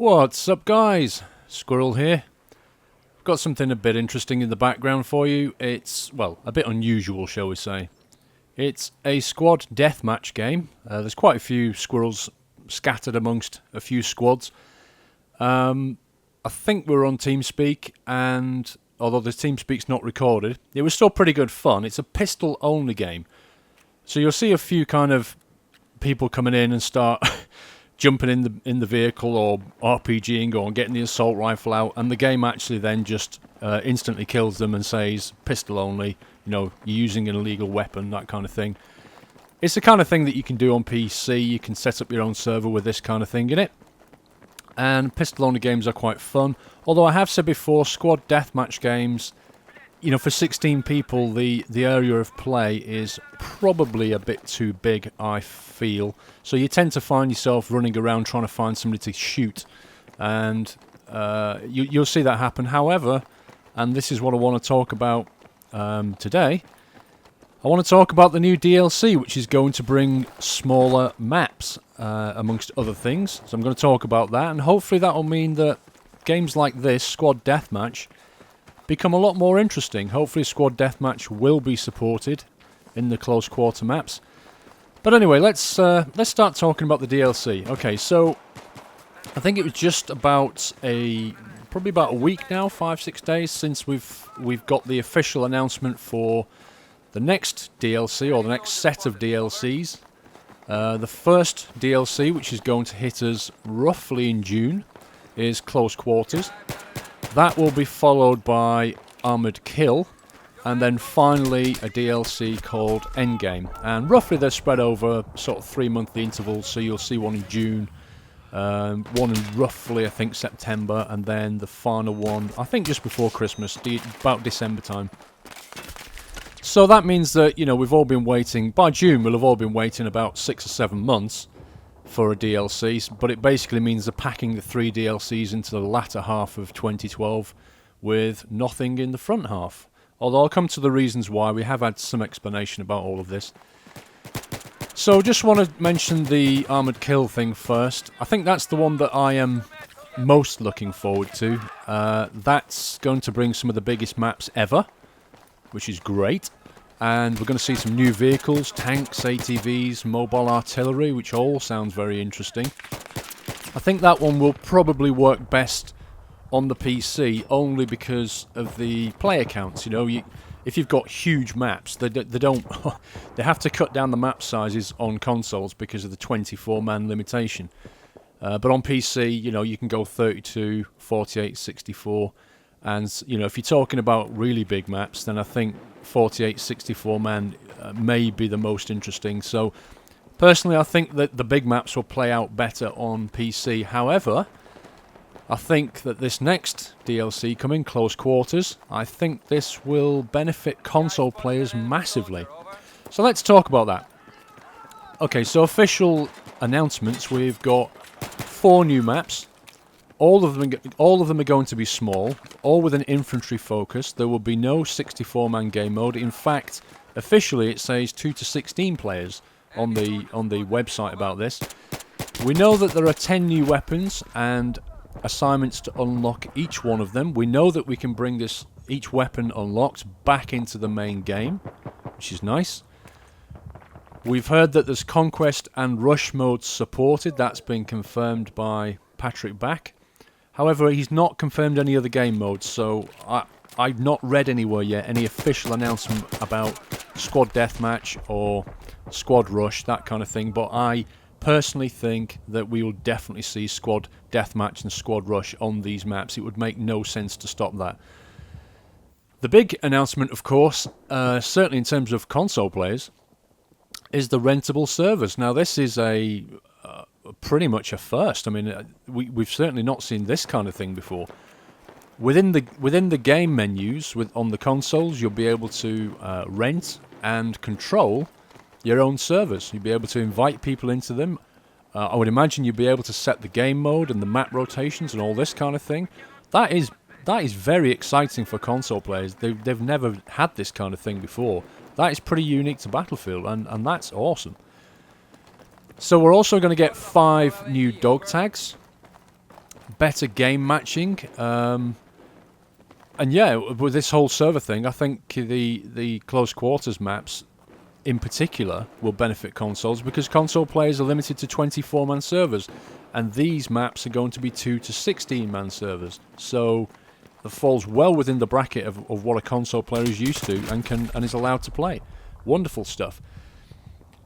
What's up, guys? Squirrel here. Got something a bit interesting in the background for you. It's, well, a bit unusual, shall we say. It's a squad deathmatch game. There's quite a few squirrels scattered amongst a few squads. I think we're on TeamSpeak, and although the TeamSpeak's not recorded, it was still pretty good fun. It's a pistol-only game. So you'll see a few kind of people coming in and start jumping in the vehicle or RPGing or getting the assault rifle out, and the game actually then just instantly kills them and says pistol only, you know, you're using an illegal weapon, that kind of thing. It's the kind of thing that you can do on PC. You can set up your own server with this kind of thing in it. And pistol only games are quite fun. Although I have said before, squad deathmatch games, you know, for 16 people, the area of play is probably a bit too big, I feel. So you tend to find yourself running around trying to find somebody to shoot. And you'll see that happen. However, and this is what I want to talk about today, I want to talk about the new DLC, which is going to bring smaller maps, amongst other things. So I'm going to talk about that, and hopefully that will mean that games like this, Squad Deathmatch, become a lot more interesting. Hopefully Squad Deathmatch will be supported in the close quarter maps. But anyway, let's start talking about the DLC. Okay, so I think it was just about probably about a week now, 5-6 days since we've got the official announcement for the next DLC, or the next set of DLCs. The first DLC, which is going to hit us roughly in June, is Close Quarters. That will be followed by Armored Kill, and then finally a DLC called Endgame. And roughly they're spread over sort of 3-monthly intervals, so you'll see one in June, one in roughly, I think, September, and then the final one, I think just before Christmas, about December time. So that means that, you know, we've all been waiting, by June we'll have all been waiting about 6 or 7 months for a DLC, but it basically means they're packing the 3 DLCs into the latter half of 2012 with nothing in the front half. Although I'll come to the reasons why. We have had some explanation about all of this. So just want to mention the Armored Kill thing first. I think that's the one that I am most looking forward to. That's going to bring some of the biggest maps ever, which is great. And we're going to see some new vehicles, tanks, ATVs, mobile artillery, which all sounds very interesting. I think that one will probably work best on the PC, only because of the player counts. You know, if you've got huge maps, they don't they have to cut down the map sizes on consoles because of the 24-man limitation. But on PC, you know, you can go 32, 48, 64. And, you know, if you're talking about really big maps, then I think 48, 64-man may be the most interesting. So, personally, I think that the big maps will play out better on PC. However, I think that this next DLC coming, Close Quarters, I think this will benefit console players massively. So let's talk about that. Okay, so official announcements, we've got 4 new maps. All of them are going to be small, all with an infantry focus. There will be no 64-man game mode. In fact, officially it says 2 to 16 players on the website about this. We know that there are 10 new weapons and assignments to unlock each one of them. We know that we can bring each weapon unlocked back into the main game, which is nice. We've heard that there's Conquest and Rush modes supported. That's been confirmed by Patrick Back. However, he's not confirmed any other game modes, so I've not read anywhere yet any official announcement about Squad Deathmatch or Squad Rush, that kind of thing, but I personally think that we will definitely see Squad Deathmatch and Squad Rush on these maps. It would make no sense to stop that. The big announcement, of course, certainly in terms of console players, is the rentable servers. Now, this is pretty much a first. I mean, we've certainly not seen this kind of thing before. Within the game menus on the consoles, you'll be able to rent and control your own servers. You'll be able to invite people into them. I would imagine you'll be able to set the game mode and the map rotations and all this kind of thing. That is very exciting for console players. They've never had this kind of thing before. That is pretty unique to Battlefield, and that's awesome. So we're also going to get 5 new dog tags. better game matching. And yeah, with this whole server thing, I think the close quarters maps in particular will benefit consoles, because console players are limited to 24-man servers, and these maps are going to be 2 to 16-man servers. So that falls well within the bracket of what a console player is used to and is allowed to play. Wonderful stuff.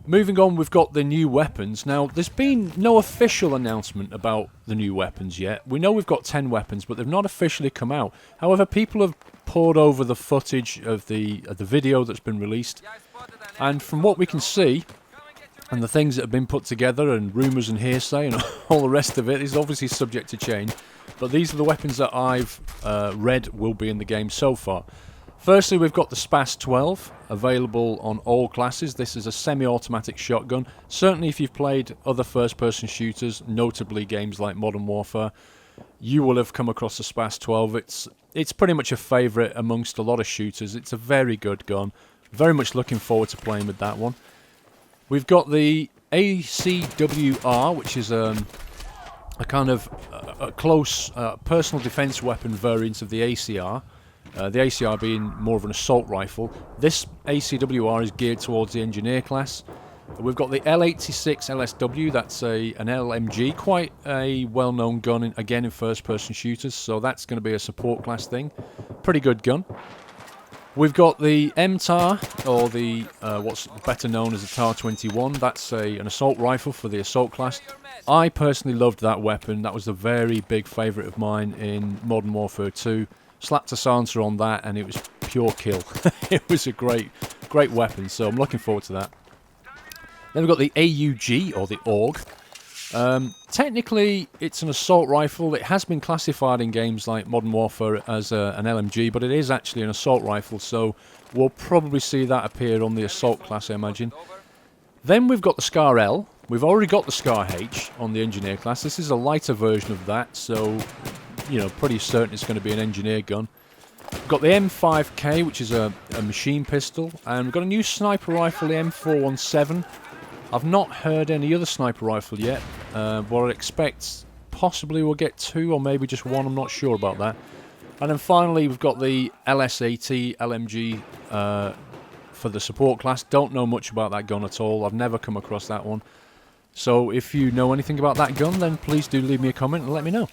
Moving on, we've got the new weapons. Now, there's been no official announcement about the new weapons yet. We know we've got 10 weapons, but they've not officially come out. However, people have poured over the footage of the video that's been released, and from what we can see, and the things that have been put together, and rumours and hearsay and all the rest of it, is obviously subject to change. But these are the weapons that I've read will be in the game so far. Firstly, we've got the SPAS 12, available on all classes. This is a semi-automatic shotgun. Certainly if you've played other first-person shooters, notably games like Modern Warfare, you will have come across the SPAS 12. It's pretty much a favourite amongst a lot of shooters. It's a very good gun. Very much looking forward to playing with that one. We've got the ACWR, which is a kind of a close personal defence weapon variant of the ACR. The ACR being more of an assault rifle. This ACWR is geared towards the engineer class. We've got the L86 LSW, that's an LMG, quite a well-known gun, again in first-person shooters, so that's going to be a support class thing. Pretty good gun. We've got the MTAR, or the what's better known as the TAR-21. That's an assault rifle for the assault class. I personally loved that weapon. That was a very big favourite of mine in Modern Warfare 2. Slapped a silencer on that and it was pure kill. It was a great weapon, so I'm looking forward to that. Then we've got the AUG, or the AUG. Technically it's an assault rifle. It has been classified in games like Modern Warfare as an LMG, but it is actually an assault rifle, so we'll probably see that appear on the assault class, I imagine. Then we've got the SCAR L. We've already got the SCAR H on the engineer class. This is a lighter version of that, so you know, pretty certain it's going to be an engineer gun. We've got the M5K, which is a machine pistol, and we've got a new sniper rifle, the M417. I've not heard any other sniper rifle yet, but I expect possibly we'll get 2 or maybe just 1, I'm not sure about that. And then finally we've got the LS80 LMG for the support class. Don't know much about that gun at all, I've never come across that one. So if you know anything about that gun, then please do leave me a comment and let me know.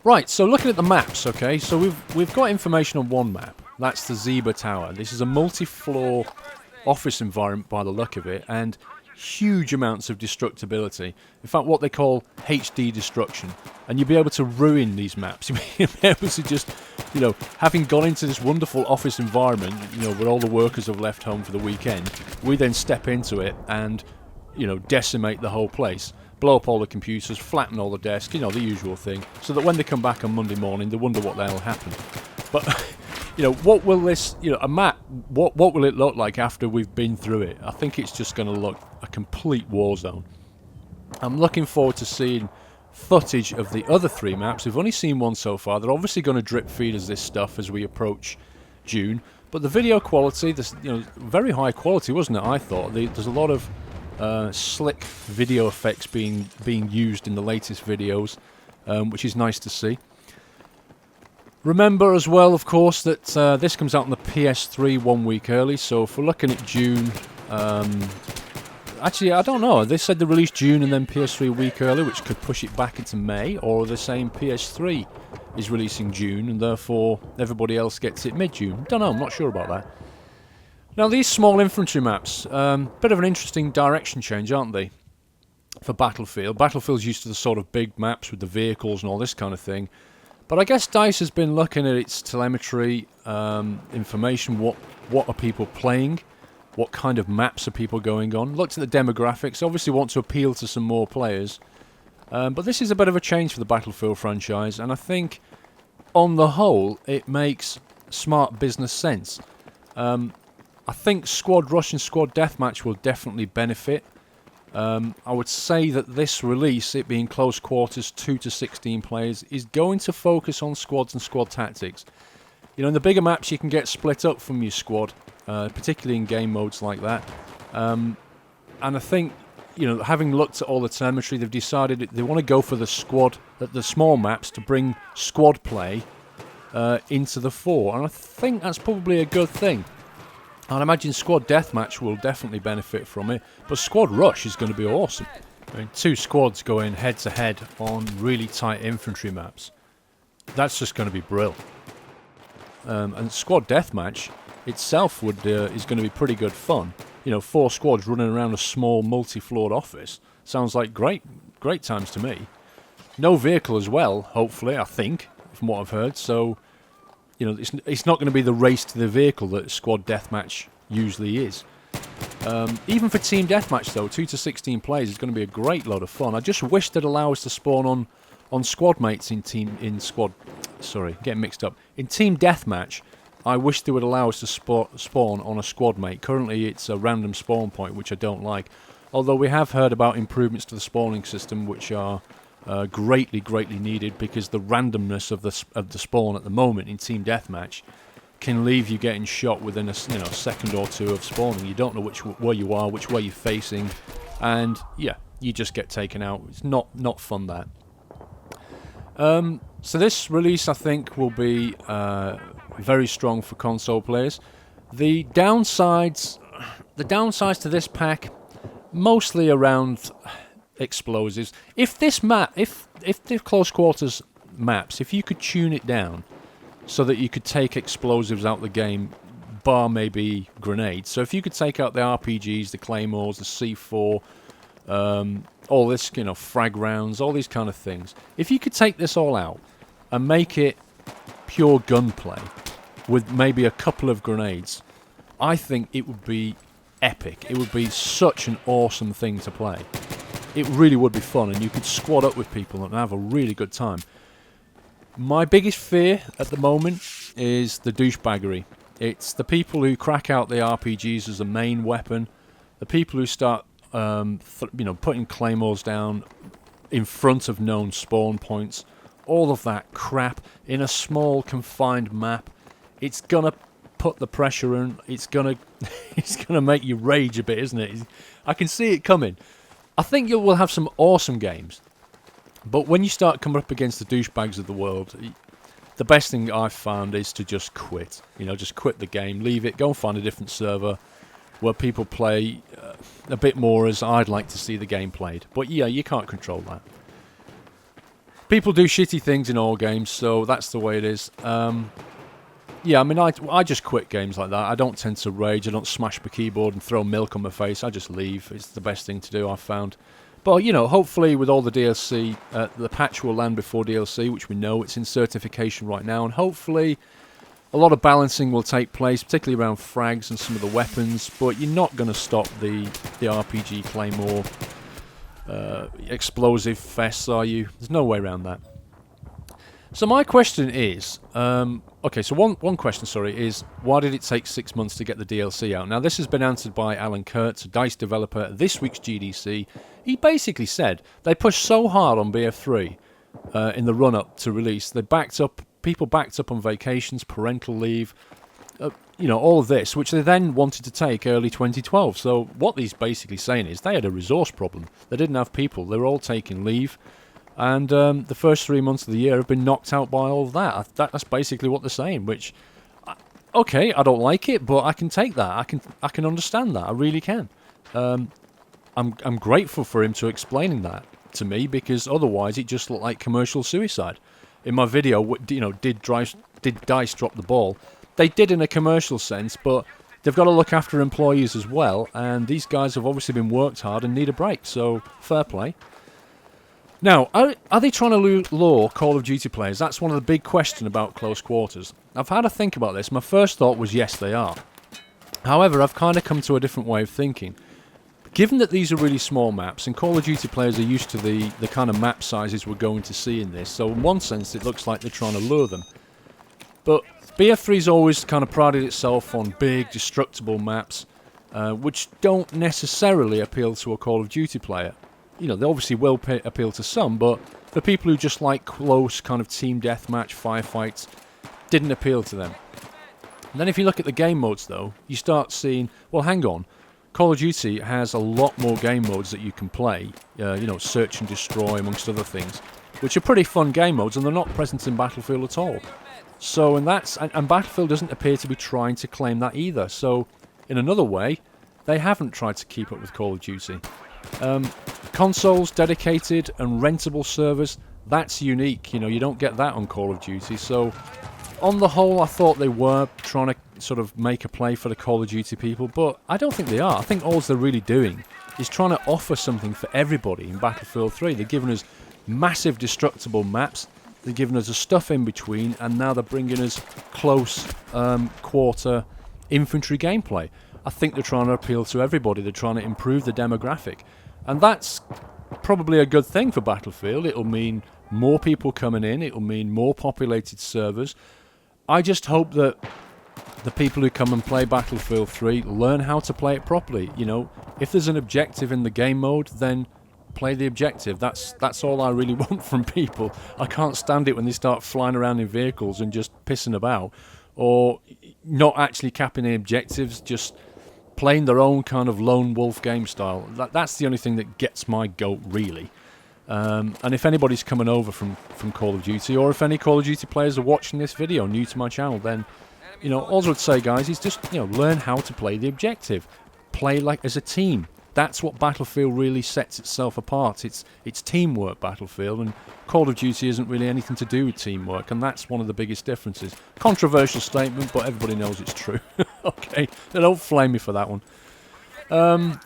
Right, so looking at the maps, okay, so we've got information on one map. That's the Zebra Tower. This is a multi-floor office environment by the look of it, and huge amounts of destructibility. In fact, what they call HD destruction. And you'll be able to ruin these maps. You'll be able to just, you know, having gone into this wonderful office environment, you know, where all the workers have left home for the weekend, we then step into it and, you know, decimate the whole place. Blow up all the computers, flatten all the desks, you know, the usual thing, so that when they come back on Monday morning, they wonder what the hell happened. But, you know, what will this, you know, a map, what will it look like after we've been through it? I think it's just going to look a complete war zone. I'm looking forward to seeing footage of the other 3 maps. We've only seen one so far. They're obviously going to drip feed us this stuff as we approach June. But the video quality, this, you know, very high quality, wasn't it? I thought there's a lot of slick video effects being used in the latest videos, which is nice to see. Remember as well, of course, that this comes out on the PS3 1 week early, so if we're looking at June, actually I don't know, they said they released June and then PS3 a week early, which could push it back into May, or they're saying PS3 is releasing June and therefore everybody else gets it mid-June. Don't know, I'm not sure about that. Now these small infantry maps, bit of an interesting direction change, aren't they, for Battlefield. Battlefield's used to the sort of big maps with the vehicles and all this kind of thing. But I guess DICE has been looking at its telemetry information, what are people playing, what kind of maps are people going on, looked at the demographics, obviously want to appeal to some more players. But this is a bit of a change for the Battlefield franchise, and I think on the whole it makes smart business sense. I think Squad Rush and Squad Deathmatch will definitely benefit. I would say that this release, it being close quarters, 2 to 16 players, is going to focus on squads and squad tactics. You know, in the bigger maps you can get split up from your squad, particularly in game modes like that. And I think you know, having looked at all the telemetry, they've decided they want to go for the squad, the small maps, to bring squad play into the fore, and I think that's probably a good thing. I'd imagine Squad Deathmatch will definitely benefit from it, but Squad Rush is going to be awesome. I mean, 2 squads going head-to-head on really tight infantry maps. That's just going to be brilliant. And Squad Deathmatch itself is going to be pretty good fun. You know, 4 squads running around a small multi-floored office. Sounds like great times to me. No vehicle as well, hopefully, I think, from what I've heard. So, you know, it's not going to be the race to the vehicle that Squad Deathmatch usually is. Even for Team Deathmatch, though, 2 to 16 players is going to be a great lot of fun. I just wish they'd allow us to spawn on squad mates in Team Deathmatch. I wish they would allow us to spawn on a squad mate. Currently, it's a random spawn point, which I don't like. Although we have heard about improvements to the spawning system, which are greatly needed, because the randomness of the spawn at the moment in Team Deathmatch can leave you getting shot within a second or two of spawning. You don't know where you are, which way you're facing, and yeah, you just get taken out. It's not fun, that. So this release, I think, will be very strong for console players. The downsides to this pack, mostly around explosives. If this map, if the close quarters maps, if you could tune it down so that you could take explosives out the game, bar maybe grenades. So if you could take out the RPGs, the claymores, the C4, all this, you know, frag rounds, all these kind of things. If you could take this all out and make it pure gunplay with maybe a couple of grenades, I think it would be epic. It would be such an awesome thing to play. It really would be fun, and you could squad up with people and have a really good time. My biggest fear at the moment is the douchebaggery. It's the people who crack out the RPGs as a main weapon, the people who start putting claymores down in front of known spawn points, all of that crap in a small confined map. It's gonna put the pressure in. It's gonna make you rage a bit, isn't it? I can see it coming. I think you will have some awesome games, but when you start coming up against the douchebags of the world, the best thing I've found is to just quit. You know, just quit the game, leave it, go and find a different server where people play a bit more as I'd like to see the game played. But yeah, you can't control that. People do shitty things in all games, so that's the way it is. Yeah, I mean, I just quit games like that. I don't tend to rage. I don't smash my keyboard and throw milk on my face. I just leave. It's the best thing to do, I've found. But, you know, hopefully with all the DLC, the patch will land before DLC, which we know it's in certification right now. And hopefully a lot of balancing will take place, particularly around frags and some of the weapons. But you're not going to stop the RPG Claymore explosive fests, are you? There's no way around that. So my question is, okay, so one question, is why did it take 6 months to get the DLC out? Now, this has been answered by Alan Kurtz, a DICE developer at this week's GDC. He basically said they pushed so hard on BF3 in the run-up to release, people backed up on vacations, parental leave, all of this, which they then wanted to take early 2012. So what he's basically saying is they had a resource problem. They didn't have people. They were all taking leave. And the first 3 months of the year have been knocked out by all of that. That's basically what they're saying, which, okay, I don't like it, but I can take that. I can understand that. I really can. I'm grateful for him to explaining that to me, because otherwise it just looked like commercial suicide. In my video, did DICE drop the ball? They did in a commercial sense, but they've got to look after employees as well, and these guys have obviously been worked hard and need a break, so fair play. Now, are they trying to lure Call of Duty players? That's one of the big questions about close quarters. I've had a think about this. My first thought was yes, they are. However, I've kind of come to a different way of thinking. Given that these are really small maps, and Call of Duty players are used to the kind of map sizes we're going to see in this, so in one sense it looks like they're trying to lure them. But BF3's always kind of prided itself on big, destructible maps, which don't necessarily appeal to a Call of Duty player. They obviously will appeal to some, but for people who just like close kind of team deathmatch firefights, didn't appeal to them. And then if you look at the game modes, though, you start seeing, well, hang on, Call of Duty has a lot more game modes that you can play, you know, search and destroy amongst other things, which are pretty fun game modes, and they're not present in Battlefield at all. So, and Battlefield doesn't appear to be trying to claim that either. So, in another way, they haven't tried to keep up with Call of Duty. Consoles, dedicated and rentable servers, that's unique. You know, you don't get that on Call of Duty. So, on the whole, I thought they were trying to sort of make a play for the Call of Duty people, but I don't think they are. I think all they're really doing is trying to offer something for everybody in Battlefield 3. They're giving us massive destructible maps, they're giving us the stuff in between, and now they're bringing us close quarter infantry gameplay. I think they're trying to appeal to everybody. They're trying to improve the demographic, and that's probably a good thing for Battlefield. It'll mean more people coming in, it'll mean more populated servers. I just hope that the people who come and play Battlefield 3 learn how to play it properly. You know, if there's an objective in the game mode, then play the objective. That's all I really want from people. I can't stand it when they start flying around in vehicles and just pissing about, or not actually capping the objectives, just playing their own kind of lone wolf game style. That's the only thing that gets my goat, really. And if anybody's coming over from Call of Duty, or if any Call of Duty players are watching this video new to my channel, then, you know, all I would say, guys, is just, you know, learn how to play the objective. Play like as a team. That's what Battlefield really sets itself apart. It's teamwork, Battlefield, and Call of Duty isn't really anything to do with teamwork, and that's one of the biggest differences. Controversial statement, but everybody knows it's true. Okay, they don't flame me for that one.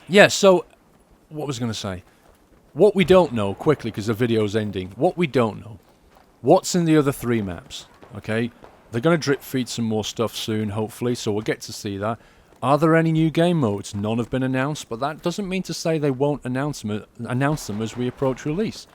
Yeah, so, what was I going to say? What we don't know, quickly, because the video's ending, what we don't know. What's in the other 3 maps? Okay, they're going to drip feed some more stuff soon, hopefully, so we'll get to see that. Are there any new game modes? None have been announced, but that doesn't mean to say they won't announce them as we approach release.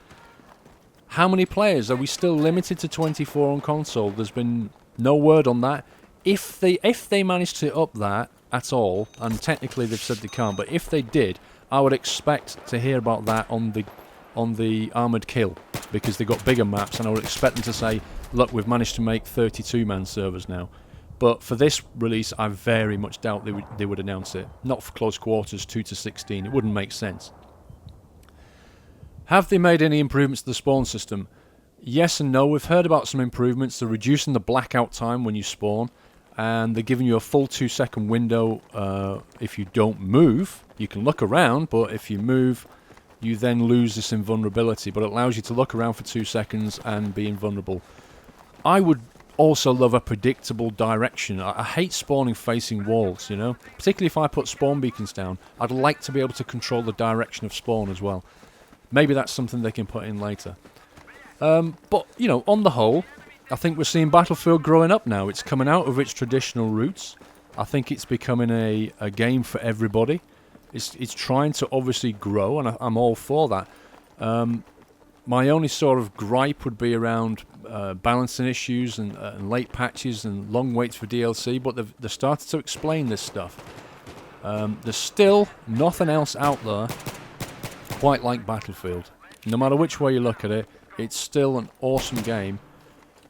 How many players? Are we still limited to 24 on console? There's been no word on that. If they manage to up that at all, and technically they've said they can't, but if they did, I would expect to hear about that on the Armoured Kill, because they've got bigger maps, and I would expect them to say, look, we've managed to make 32-man servers now. But for this release, I very much doubt they would announce it. Not for close quarters, 2 to 16. It wouldn't make sense. Have they made any improvements to the spawn system? Yes and no. We've heard about some improvements. They're reducing the blackout time when you spawn, and they're giving you a full 2-second window. If you don't move, you can look around, but if you move, you then lose this invulnerability. But it allows you to look around for 2 seconds and be invulnerable. I would also love a predictable direction. I hate spawning facing walls, you know, particularly if I put spawn beacons down. I'd like to be able to control the direction of spawn as well. Maybe that's something they can put in later. But, you know, on the whole, I think we're seeing Battlefield growing up now. It's coming out of its traditional roots. I think it's becoming a game for everybody. It's trying to obviously grow, and I'm all for that. My only sort of gripe would be around balancing issues and late patches and long waits for DLC, but they've started to explain this stuff. There's still nothing else out there quite like Battlefield. No matter which way you look at it, it's still an awesome game.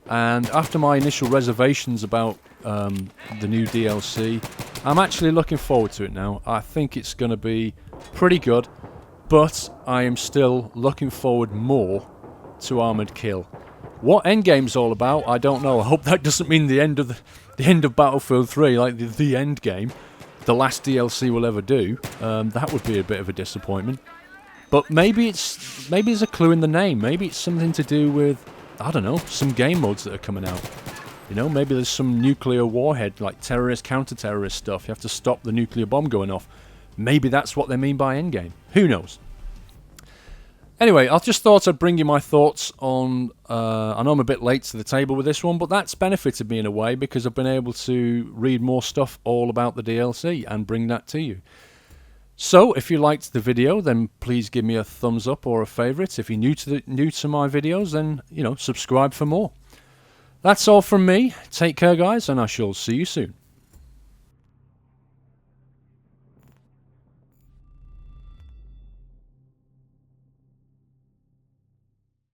And after my initial reservations about the new DLC, I'm actually looking forward to it now. I think it's going to be pretty good, but I am still looking forward more to Armoured Kill. What Endgame's all about, I don't know. I hope that doesn't mean the end of Battlefield 3, like the end game, the last DLC we'll ever do. That would be a bit of a disappointment. But maybe there's a clue in the name. Maybe it's something to do with, I don't know, some game modes that are coming out. You know, maybe there's some nuclear warhead, like terrorist, counter-terrorist stuff. You have to stop the nuclear bomb going off. Maybe that's what they mean by Endgame. Who knows? Anyway, I just thought I'd bring you my thoughts on... I know I'm a bit late to the table with this one, but that's benefited me in a way because I've been able to read more stuff all about the DLC and bring that to you. So, if you liked the video, then please give me a thumbs up or a favourite. If you're new to my videos, then, you know, subscribe for more. That's all from me. Take care, guys, and I shall see you soon.